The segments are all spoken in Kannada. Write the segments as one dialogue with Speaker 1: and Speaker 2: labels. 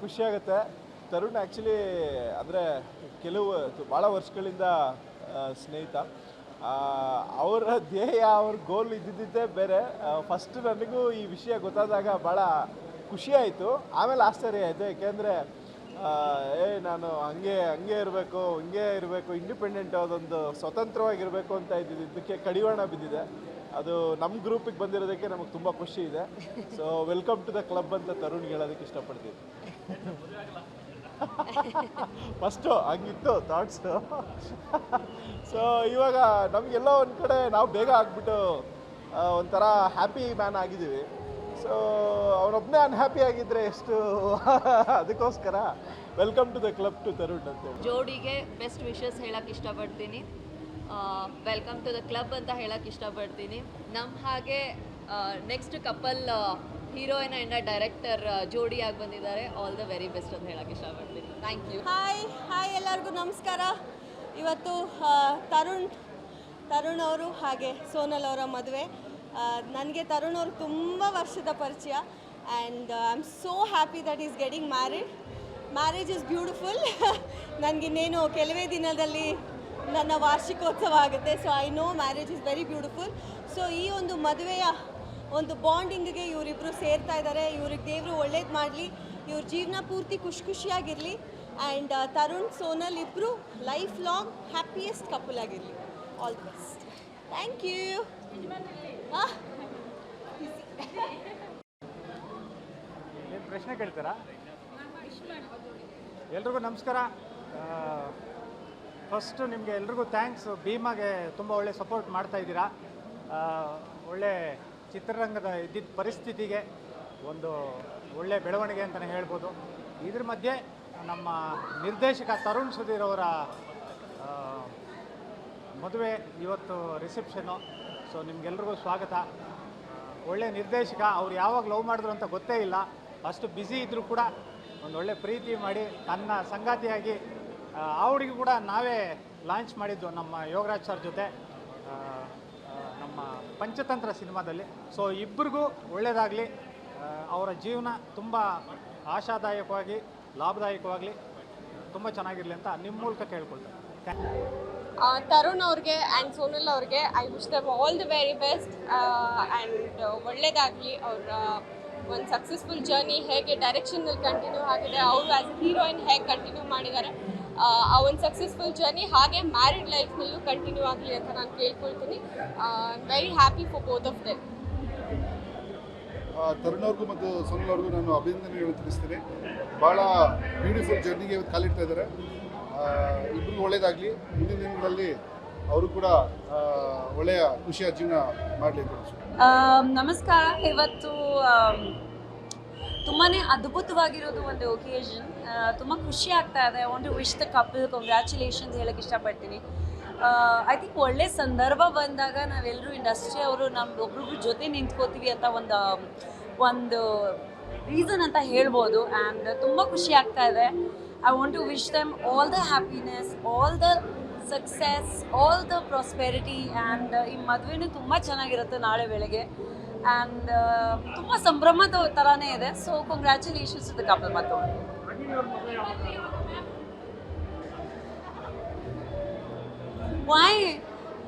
Speaker 1: ಖುಷಿಯಾಗುತ್ತೆ. ತರುಣ್ ಆ್ಯಕ್ಚುಲಿ ಅಂದರೆ ಕೆಲವು ಭಾಳ ವರ್ಷಗಳಿಂದ ಸ್ನೇಹಿತ. ಅವರ ಧ್ಯೇಯ ಅವ್ರ ಗೋಲ್ ಇದ್ದಿದ್ದೇ ಬೇರೆ. ಫಸ್ಟ್ ನನಗೂ ಈ ವಿಷಯ ಗೊತ್ತಾದಾಗ ಭಾಳ ಖುಷಿಯಾಯಿತು, ಆಮೇಲೆ ಆಶ್ಚರ್ಯ ಆಯಿತು. ಯಾಕೆಂದರೆ ನಾನು ಹಂಗೆ ಇರಬೇಕು, ಹಿಂಗೆ ಇರಬೇಕು, ಇಂಡಿಪೆಂಡೆಂಟ್ ಅದೊಂದು ಸ್ವತಂತ್ರವಾಗಿರಬೇಕು ಅಂತ ಇದ್ದಿದ್ದಕ್ಕೆ ಕಡಿವಾಣ ಬಿದ್ದಿದೆ. ಅದು ನಮ್ಮ ಗ್ರೂಪಿಗೆ ಬಂದಿರೋದಕ್ಕೆ ನಮಗೆ ತುಂಬ ಖುಷಿ ಇದೆ. So welcome to the club ಅಂತ ತರುಣ್ಗೆ ಹೇಳೋದಕ್ಕೆ ಇಷ್ಟಪಡ್ತೀನಿ. First ಹಂಗಿತ್ತು thoughts. ಸೊ ಇವಾಗ ನಮಗೆಲ್ಲೋ ಒಂದು ಕಡೆ ನಾವು ಬೇಗ ಆಗ್ಬಿಟ್ಟು ಒಂಥರ ಹ್ಯಾಪಿ ಮ್ಯಾನ್ ಆಗಿದ್ದೀವಿ. ಸೊ ಅವನೊಬ್ಬನೇ ಅನ್ಹ್ಯಾಪಿ ಆಗಿದ್ದರೆ ಎಷ್ಟು, ಅದಕ್ಕೋಸ್ಕರ welcome to the club to Tarun ಅಂತೇಳಿ.
Speaker 2: ಜೋಡಿಗೆ ಬೆಸ್ಟ್ ವಿಶಸ್ ಹೇಳಕ್ಕೆ ಇಷ್ಟಪಡ್ತೀನಿ. ವೆಲ್ಕಮ್ ಟು ದ ಕ್ಲಬ್ ಅಂತ ಹೇಳಕ್ಕೆ ಇಷ್ಟಪಡ್ತೀನಿ. ನಮ್ಮ ಹಾಗೆ next couple heroine and director ಜೋಡಿಯಾಗಿ ಬಂದಿದ್ದಾರೆ. ಆಲ್ ದ ವೆರಿ ಬೆಸ್ಟ್ ಅಂತ ಹೇಳಕ್ಕೆ ಇಷ್ಟಪಡ್ತೀನಿ. Thank you.
Speaker 3: ಹಾಯ್ ಎಲ್ಲರಿಗೂ ನಮಸ್ಕಾರ. ಇವತ್ತು ತರುಣ್ ಅವರು ಹಾಗೆ ಸೋನಲ್ ಅವರ ಮದುವೆ. ನನಗೆ ತರುಣ್ ಅವರು ತುಂಬ ವರ್ಷದ ಪರಿಚಯ and I am so happy that is getting married. Marriage is beautiful. ನನಗಿನ್ನೇನು ಕೆಲವೇ ದಿನದಲ್ಲಿ ನನ್ನ ವಾರ್ಷಿಕೋತ್ಸವ ಆಗುತ್ತೆ. So I know marriage is very beautiful. So ಈ ಒಂದು ಮದುವೆಯ ಒಂದು ಬಾಂಡಿಂಗಿಗೆ ಇವರಿಬ್ಬರು ಸೇರ್ತಾ ಇದ್ದಾರೆ. ಇವ್ರಿಗೆ ದೇವರು ಒಳ್ಳೇದು ಮಾಡಲಿ, ಇವ್ರ ಜೀವನ ಪೂರ್ತಿ ಖುಷಿಯಾಗಿರಲಿ ಆ್ಯಂಡ್ ತರುಣ್ ಸೋನಲ್ ಇಬ್ಬರು ಲೈಫ್ ಲಾಂಗ್ ಹ್ಯಾಪಿಯೆಸ್ಟ್ ಕಪಲ್ ಆಗಿರಲಿ. All the best. Thank you.
Speaker 4: ಏನು ಪ್ರಶ್ನೆ ಕೇಳ್ತೀರಾ? ಎಲ್ರಿಗೂ ನಮಸ್ಕಾರ. ಫಸ್ಟು ನಿಮಗೆ ಎಲ್ರಿಗೂ ಥ್ಯಾಂಕ್ಸ್. ಭೀಮಾಗೆ ತುಂಬ ಒಳ್ಳೆ ಸಪೋರ್ಟ್ ಮಾಡ್ತಾ ಇದ್ದೀರಾ. ಒಳ್ಳೆ ಚಿತ್ರರಂಗದ ಇದ್ದಿದ್ದ ಪರಿಸ್ಥಿತಿಗೆ ಒಂದು ಒಳ್ಳೆ ಬೆಳವಣಿಗೆ ಅಂತಲೇ ಹೇಳ್ಬೋದು. ಇದ್ರ ಮಧ್ಯೆ ನಮ್ಮ ನಿರ್ದೇಶಕ ತರುಣ್ ಸುಧೀರ್ ಅವರ ಮದುವೆ ಇವತ್ತು ರಿಸೆಪ್ಷನ್ನು. ಸೊ ನಿಮಗೆಲ್ರಿಗೂ ಸ್ವಾಗತ. ಒಳ್ಳೆ ನಿರ್ದೇಶಕ. ಅವ್ರು ಯಾವಾಗ ಲವ್ ಮಾಡಿದ್ರು ಅಂತ ಗೊತ್ತೇ ಇಲ್ಲ. ಅಷ್ಟು ಬ್ಯುಸಿ ಇದ್ದರೂ ಕೂಡ ಒಂದೊಳ್ಳೆ ಪ್ರೀತಿ ಮಾಡಿ ತನ್ನ ಸಂಗಾತಿಯಾಗಿ ಅವಳಿಗೂ ಕೂಡ ನಾವೇ ಲಾಂಚ್ ಮಾಡಿದ್ದು ನಮ್ಮ ಯೋಗರಾಜ್ ಸರ್ ಜೊತೆ ನಮ್ಮ ಪಂಚತಂತ್ರ ಸಿನಿಮಾದಲ್ಲಿ. ಸೊ ಇಬ್ಬರಿಗೂ ಒಳ್ಳೆಯದಾಗಲಿ, ಅವರ ಜೀವನ ತುಂಬ ಆಶಾದಾಯಕವಾಗಿ ಲಾಭದಾಯಕವಾಗಲಿ, ತುಂಬ ಚೆನ್ನಾಗಿರಲಿ ಅಂತ ನಿಮ್ಮ ಮೂಲಕ ಕೇಳ್ಕೊಳ್ತಾರೆ.
Speaker 5: ತರುಣ್ ಅವ್ರಿಗೆ ಆ್ಯಂಡ್ ಸೋನಲ್ ಅವ್ರಿಗೆ I wish dum all the very best and ಒಳ್ಳೆಯದಾಗಲಿ. ಅವರ ಒಂದು ಸಕ್ಸಸ್ಫುಲ್ ಜರ್ನಿ ಹೇಗೆ ಡೈರೆಕ್ಷನಲ್ಲಿ ಕಂಟಿನ್ಯೂ ಆಗಿದೆ, ಅವರು ಆ್ಯಸ್ ಹೀರೋಯಿನ್ ಹೇಗೆ ಕಂಟಿನ್ಯೂ ಮಾಡಿದ್ದಾರೆ, ಆ ಒಂದು ಸಕ್ಸಸ್ಫುಲ್ ಜರ್ನಿ ಹಾಗೆ ಮ್ಯಾರಿಡ್ ಲೈಫ್ನಲ್ಲೂ ಕಂಟಿನ್ಯೂ ಆಗಲಿ ಅಂತ ನಾನು ಕೇಳ್ಕೊಳ್ತೀನಿ. Very happy for both of them.
Speaker 6: Tarun ಅವ್ರಿಗೂ ಮತ್ತು ಸೋನಲ್ ಅವ್ರಿಗೂ ನಾನು ಅಭಿನಂದನೆಗಳು ತಿಳಿಸ್ತೀನಿ. ಭಾಳ ಬ್ಯೂಟಿಫುಲ್ ಜರ್ನಿಗೆ ಇವತ್ತು ಕಾಲಿಡ್ತಾ ಇದ್ದಾರೆ. ಇಬ್ಬರಿಗೂ ಒಳ್ಳೆಯದಾಗಲಿ. ಮುಂದಿನ ದಿನಗಳಲ್ಲಿ ಅವರು ಕೂಡ ಒಳ್ಳೆಯ ಖುಷಿಯ ಜೀವನ ಮಾಡಲಿ ಅಂತ.
Speaker 7: ನಮಸ್ಕಾರ. ಇವತ್ತು ತುಂಬಾ ಅದ್ಭುತವಾಗಿರೋದು ಒಂದು ಒಕೇಶನ್. ತುಂಬ ಖುಷಿ ಆಗ್ತಾ ಇದೆ. I want to wish the couple congratulations ಹೇಳಕ್ಕೆ ಇಷ್ಟಪಡ್ತೀನಿ. ಐ ಥಿಂಕ್ ಒಳ್ಳೆ ಸಂದರ್ಭ ಬಂದಾಗ ನಾವೆಲ್ಲರೂ ಇಂಡಸ್ಟ್ರಿ ಅವರು ಒಬ್ರಿಗೂ ಜೊತೆ ನಿಂತ್ಕೋತೀವಿ ಅಂತ ಒಂದು ರೀಸನ್ ಅಂತ ಹೇಳ್ಬೋದು. ಆ್ಯಂಡ್ ತುಂಬ ಖುಷಿ ಆಗ್ತಾ ಇದೆ. I want to wish them all the happiness, all the success, all the prosperity. And ಈ ಮದುವೆನೂ ತುಂಬ ಚೆನ್ನಾಗಿರುತ್ತೆ ನಾಳೆ ಬೆಳಗ್ಗೆ. ಆ್ಯಂಡ್ ತುಂಬ ಸಂಭ್ರಮದ ಥರನೇ ಇದೆ. So congratulations to the couple. ಮತ್ತು ವೈ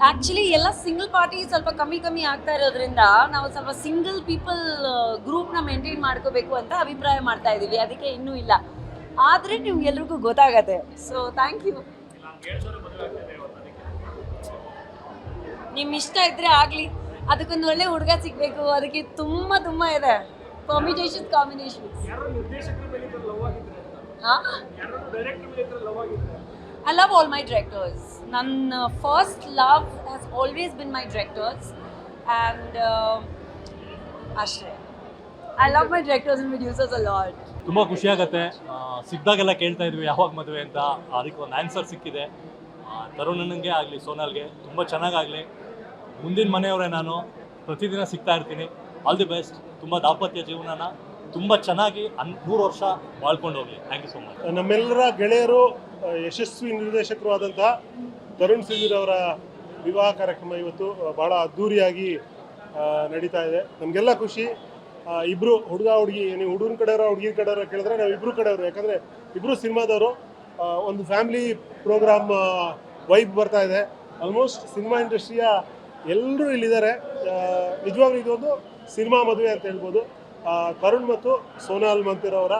Speaker 7: ಆ್ಯಕ್ಚುಲಿ ಎಲ್ಲ ಸಿಂಗಲ್ ಪಾರ್ಟಿ ಸ್ವಲ್ಪ ಕಮ್ಮಿ ಆಗ್ತಾ ಇರೋದ್ರಿಂದ ನಾವು ಸ್ವಲ್ಪ ಸಿಂಗಲ್ ಪೀಪಲ್ ಗ್ರೂಪ್ನ ಮೇಂಟೈನ್ ಮಾಡ್ಕೋಬೇಕು ಅಂತ ಅಭಿಪ್ರಾಯ ಮಾಡ್ತಾ ಇದ್ದೀವಿ. ಅದಕ್ಕೆ ಇನ್ನೂ ಇಲ್ಲ, ಆದರೆ ನಿಮ್ಗೆ ಎಲ್ರಿಗೂ ಗೊತ್ತಾಗತ್ತೆ. So thank you. ನಿಮ್ಮ ಇಷ್ಟ ಇದ್ದರೆ ಆಗಲಿ. ಅದಕ್ಕೊಂದು ಒಳ್ಳೆ ಹುಡುಗ ಸಿಗಬೇಕು. ಅದಕ್ಕೆ ತುಂಬ ಇದೆ ಪರ್ಮಿಟೇಷನ್ಸ್, combinations. I love all my directors. ನನ್ನ first love has always been my directors and ಅಷ್ಟೇ. I love my directors and producers a lot.
Speaker 8: ತುಂಬ ಖುಷಿಯಾಗತ್ತೆ. ಸಿಕ್ಕಿದಾಗೆಲ್ಲ ಕೇಳ್ತಾ ಇದ್ವಿ ಯಾವಾಗ ಮದುವೆ ಅಂತ. ಅದಕ್ಕೆ ಒಂದು ಆನ್ಸರ್ ಸಿಕ್ಕಿದೆ. ತರುಣನಿಗೆ ಆಗಲಿ ಸೋನಲ್ಗೆ ತುಂಬ ಚೆನ್ನಾಗಾಗಲಿ. ಮುಂದಿನ ಮನೆಯವರೇ ನಾನು, ಪ್ರತಿದಿನ ಸಿಗ್ತಾ ಇರ್ತೀನಿ. All the best. ತುಂಬ ದಾಂಪತ್ಯ ಜೀವನನ ತುಂಬ ಚೆನ್ನಾಗಿ 100 ವರ್ಷ ಬಾಳ್ಕೊಂಡು ಹೋಗಲಿ. Thank you so much.
Speaker 9: ನಮ್ಮೆಲ್ಲರ ಗೆಳೆಯರು, ಯಶಸ್ವಿ ನಿರ್ದೇಶಕರು ಆದಂತಹ ತರುಣ್ ಸುಧೀರ್ ಅವರ ವಿವಾಹ ಕಾರ್ಯಕ್ರಮ ಇವತ್ತು ಭಾಳ ಅದ್ಧೂರಿಯಾಗಿ ನಡೀತಾ ಇದೆ. ನಮಗೆಲ್ಲ ಖುಷಿ. ಇಬ್ಬರು ಹುಡುಗ ಹುಡುಗಿ, ನೀವು ಹುಡುಗನ ಕಡೆಯವರ ಹುಡುಗಿನ ಕಡೆಯವರ ಕೇಳಿದ್ರೆ ನಾವು ಇಬ್ಬರು ಕಡೆಯವರು. ಯಾಕಂದರೆ ಇಬ್ಬರು ಸಿನಿಮಾದವರು. ಒಂದು ಫ್ಯಾಮಿಲಿ ಪ್ರೋಗ್ರಾಮ್ ವೈಬ್ ಬರ್ತಾ ಇದೆ. ಆಲ್ಮೋಸ್ಟ್ ಸಿನಿಮಾ ಇಂಡಸ್ಟ್ರಿಯ ಎಲ್ಲರೂ ಇಲ್ಲಿದ್ದಾರೆ. ನಿಜವಾಗ್ಲೂ ಇದೊಂದು ಸಿನಿಮಾ ಮದುವೆ ಅಂತ ಹೇಳ್ಬೋದು. ತರುಣ್ ಮತ್ತು ಸೋನಾಲ್ ಮಂತಿರ್ ಅವರ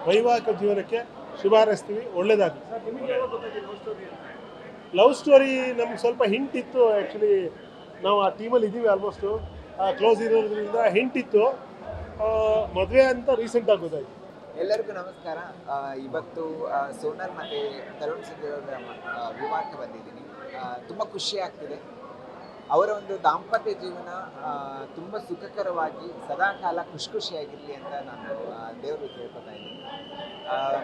Speaker 9: ವೈವಾಹಿಕ ಜೀವನಕ್ಕೆ ಶುಭ ಹಾರೈಸ್ತೀವಿ. ಒಳ್ಳೇದಾಗಲಿ. ಲವ್ ಸ್ಟೋರಿ ನಮ್ಗೆ ಸ್ವಲ್ಪ ಹಿಂಟ್ ಇತ್ತು. ಆ್ಯಕ್ಚುಲಿ ನಾವು ಆ ಟೀಮಲ್ಲಿ ಇದ್ದೀವಿ, ಆಲ್ಮೋಸ್ಟು ಕ್ಲೋಸ್ ಇರೋದ್ರಿಂದ ಹಿಂಟ್ ಇತ್ತು. ಮದುವೆ ಅಂತ ರೀಸೆಂಟಾಗಿ ಗೊತ್ತಾಯ್ತು.
Speaker 10: ಎಲ್ಲರಿಗೂ ನಮಸ್ಕಾರ. ಇವತ್ತು ಸೋನಾಲ್ ಮತ್ತು ತರುಣ್ ಸುಧೀರ್ ಅವರ ವಿವಾಹಕ್ಕೆ ಬಂದಿದ್ದೀನಿ. ತುಂಬ ಖುಷಿ ಆಗ್ತಿದೆ. ಅವರ ಒಂದು ದಾಂಪತ್ಯ ಜೀವನ ತುಂಬ ಸುಖಕರವಾಗಿ ಸದಾಕಾಲ ಖುಷಿಯಾಗಿರಲಿ ಅಂತ ನಾನು ದೇವರು ಕೇಳ್ಕೊತಾ ಇದ್ದೀನಿ.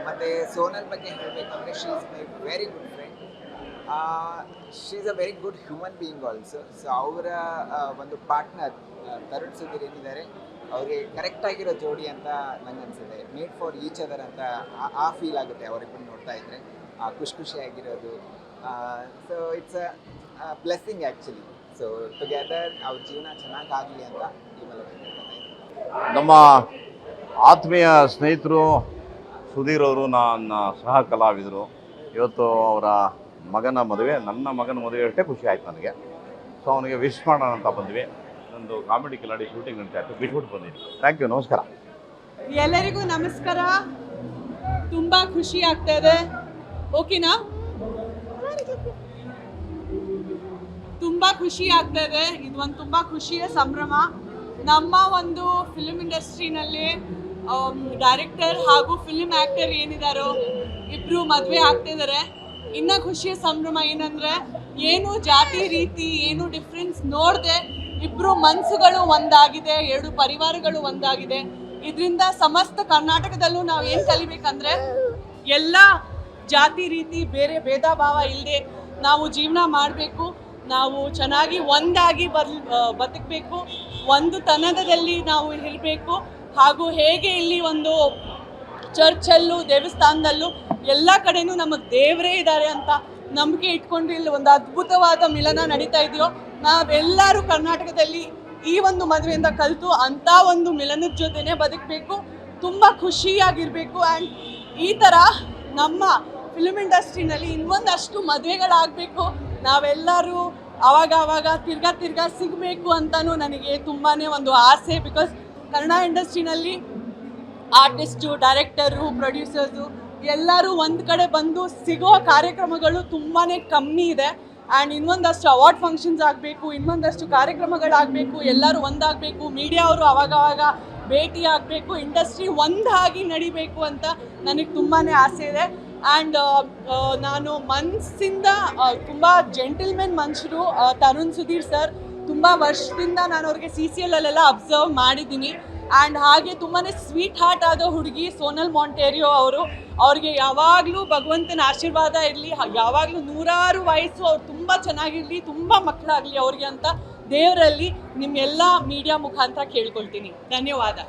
Speaker 10: ಮತ್ತು ಸೋನಾಲ್ ಬಗ್ಗೆ ಹೇಳಬೇಕಂದ್ರೆ she is my very good friend. She is a very good human being also. So ಅವರ ಒಂದು ಪಾರ್ಟ್ನರ್ ತರುಣ್ ಸುಧೀರ್ ಏನಿದ್ದಾರೆ ಅವ್ರಿಗೆ ಕರೆಕ್ಟಾಗಿರೋ ಜೋಡಿ ಅಂತ ನಂಗೆ ಅನಿಸುತ್ತೆ. ಮೇಡ್ ಫಾರ್ ಈಚ್ ಅದರ್ ಅಂತ ಆ ಫೀಲ್ ಆಗುತ್ತೆ ಅವರಿಬ್ಬರು ನೋಡ್ತಾ ಇದ್ದರೆ. ಖುಷಿಯಾಗಿರೋದು. So it's a blessing actually. So together ಅವ್ರ ಜೀವನ ಚೆನ್ನಾಗಾಗಲಿ ಅಂತ ಈ ಮೂಲಕ ಹೇಳ್ತಾ ಇದ್ದೀನಿ.
Speaker 11: ನಮ್ಮ ಆತ್ಮೀಯ ಸ್ನೇಹಿತರು ಸುಧೀರ್ ಅವರು ನನ್ನ ಸಹ ಕಲಾವಿದರು. ಇವತ್ತು ಅವರ ಮಗನ ಮದುವೆ, ನನ್ನ ಮಗನ ಮದುವೆ ಅಷ್ಟೇ ಖುಷಿ ಆಯ್ತು ನನಗೆ. ಸೊ ಅವನಿಗೆ ವಿಶ್ ಮಾಡೋಣ ಅಂತ ಬಂದ್ವಿ. ಒಂದು ಕಾಮಿಡಿ ಕಿಲಾಡಿ ಶೂಟಿಂಗ್ ನಡೀತಾ ಇತ್ತು, ಬಿಟ್ಬಿಟ್ಟು ಬಂದಿದ್ದೀನಿ. ಥ್ಯಾಂಕ್ ಯು, ನಮಸ್ಕಾರ.
Speaker 12: ಎಲ್ಲರಿಗೂ ನಮಸ್ಕಾರ. ತುಂಬ ಖುಷಿ ಆಗ್ತಾ ಇದೆ. ಓಕೆನಾ? ತುಂಬ ಖುಷಿ ಆಗ್ತಾ ಇದೆ. ಇದು ಒಂದು ತುಂಬ ಖುಷಿಯ ಸಂಭ್ರಮ. ನಮ್ಮ ಒಂದು ಫಿಲ್ಮ್ ಇಂಡಸ್ಟ್ರಿನಲ್ಲಿ ಡೈರೆಕ್ಟರ್ ಹಾಗೂ ಫಿಲ್ಮ್ ಆ್ಯಕ್ಟರ್ ಏನಿದಾರೋ ಇಬ್ಬರು ಮದುವೆ ಆಗ್ತಿದ್ದಾರೆ. ಇನ್ನು ಖುಷಿಯ ಸಂಭ್ರಮ ಏನಂದರೆ, ಏನು ಜಾತಿ ರೀತಿ ಏನು ಡಿಫ್ರೆನ್ಸ್ ನೋಡದೆ ಇಬ್ಬರು ಮನಸ್ಸುಗಳು ಒಂದಾಗಿದೆ, ಎರಡು ಪರಿವಾರಗಳು ಒಂದಾಗಿದೆ. ಇದರಿಂದ ಸಮಸ್ತ ಕರ್ನಾಟಕದಲ್ಲೂ ನಾವು ಏನು ಕಲಿಬೇಕಂದ್ರೆ, ಎಲ್ಲ ಜಾತಿ ರೀತಿ ಬೇರೆ ಭೇದ ಭಾವ ಇಲ್ಲದೆ ನಾವು ಜೀವನ ಮಾಡಬೇಕು. ನಾವು ಚೆನ್ನಾಗಿ ಒಂದಾಗಿ ಬದುಕಬೇಕು. ಒಂದು ತನದಲ್ಲಿ ನಾವು ಇರಬೇಕು. ಹಾಗೂ ಹೇಗೆ ಇಲ್ಲಿ ಒಂದು ಚರ್ಚಲ್ಲೂ ದೇವಸ್ಥಾನದಲ್ಲೂ ಎಲ್ಲ ಕಡೆನೂ ನಮಗೆ ದೇವರೇ ಇದ್ದಾರೆ ಅಂತ ನಂಬಿಕೆ ಇಟ್ಕೊಂಡು ಇಲ್ಲಿ ಒಂದು ಅದ್ಭುತವಾದ ಮಿಲನ ನಡೀತಾ ಇದೆಯೋ, ನಾವೆಲ್ಲರೂ ಕರ್ನಾಟಕದಲ್ಲಿ ಈ ಒಂದು ಮದುವೆಯಿಂದ ಕಲಿತು ಅಂಥ ಒಂದು ಮಿಲನದ ಜೊತೆನೇ ಬದುಕಬೇಕು, ತುಂಬ ಖುಷಿಯಾಗಿರಬೇಕು. ಆ್ಯಂಡ್ ಈ ಥರ ನಮ್ಮ ಫಿಲ್ಮ್ ಇಂಡಸ್ಟ್ರಿನಲ್ಲಿ ಇನ್ನೊಂದಷ್ಟು ಮದುವೆಗಳಾಗಬೇಕು. ನಾವೆಲ್ಲರೂ ಆವಾಗ ತಿರ್ಗಾ ಸಿಗಬೇಕು ಅಂತಲೂ ನನಗೆ ತುಂಬಾ ಒಂದು ಆಸೆ. ಬಿಕಾಸ್ ಕನ್ನಡ ಇಂಡಸ್ಟ್ರಿನಲ್ಲಿ ಆರ್ಟಿಸ್ಟು, ಡೈರೆಕ್ಟರು, ಪ್ರೊಡ್ಯೂಸರ್ಸು ಎಲ್ಲರೂ ಒಂದು ಕಡೆ ಬಂದು ಸಿಗೋ ಕಾರ್ಯಕ್ರಮಗಳು ತುಂಬಾ ಕಮ್ಮಿ ಇದೆ. ಆ್ಯಂಡ್ ಇನ್ನೊಂದಷ್ಟು ಅವಾರ್ಡ್ ಫಂಕ್ಷನ್ಸ್ ಆಗಬೇಕು, ಇನ್ನೊಂದಷ್ಟು ಕಾರ್ಯಕ್ರಮಗಳಾಗಬೇಕು, ಎಲ್ಲರೂ ಒಂದಾಗಬೇಕು, ಮೀಡಿಯಾ ಅವರು ಅವಾಗವಾಗ ಭೇಟಿ ಆಗಬೇಕು, ಇಂಡಸ್ಟ್ರಿ ಒಂದಾಗಿ ನಡಿಬೇಕು ಅಂತ ನನಗೆ ತುಂಬಾ ಆಸೆ ಇದೆ. ಆ್ಯಂಡ್ ನಾನು ಮನಸ್ಸಿಂದ ತುಂಬ ಜೆಂಟಲ್ಮೆನ್ ಮನುಷ್ಯರು ತರುಣ್ ಸುಧೀರ್ ಸರ್. ತುಂಬ ವರ್ಷದಿಂದ ನಾನು ಅವ್ರಿಗೆ CCL ಅಲ್ಲೆಲ್ಲ ಅಬ್ಸರ್ವ್ ಮಾಡಿದ್ದೀನಿ. ಆ್ಯಂಡ್ ಹಾಗೆ ತುಂಬಾ ಸ್ವೀಟ್ ಹಾರ್ಟ್ ಆದ ಹುಡುಗಿ ಸೋನಲ್ ಮಾಂಟೇರಿಯೋ ಅವರು. ಅವ್ರಿಗೆ ಯಾವಾಗಲೂ ಭಗವಂತನ ಆಶೀರ್ವಾದ ಇರಲಿ, ಯಾವಾಗಲೂ 100 ವಯಸ್ಸು ಅವ್ರು ತುಂಬ ಚೆನ್ನಾಗಿರಲಿ, ತುಂಬ ಮಕ್ಕಳಾಗಲಿ ಅವ್ರಿಗೆ ಅಂತ ದೇವರಲ್ಲಿ ನಿಮ್ಮೆಲ್ಲ ಮೀಡಿಯಾ ಮುಖಾಂತರ ಕೇಳ್ಕೊಳ್ತೀನಿ. ಧನ್ಯವಾದ.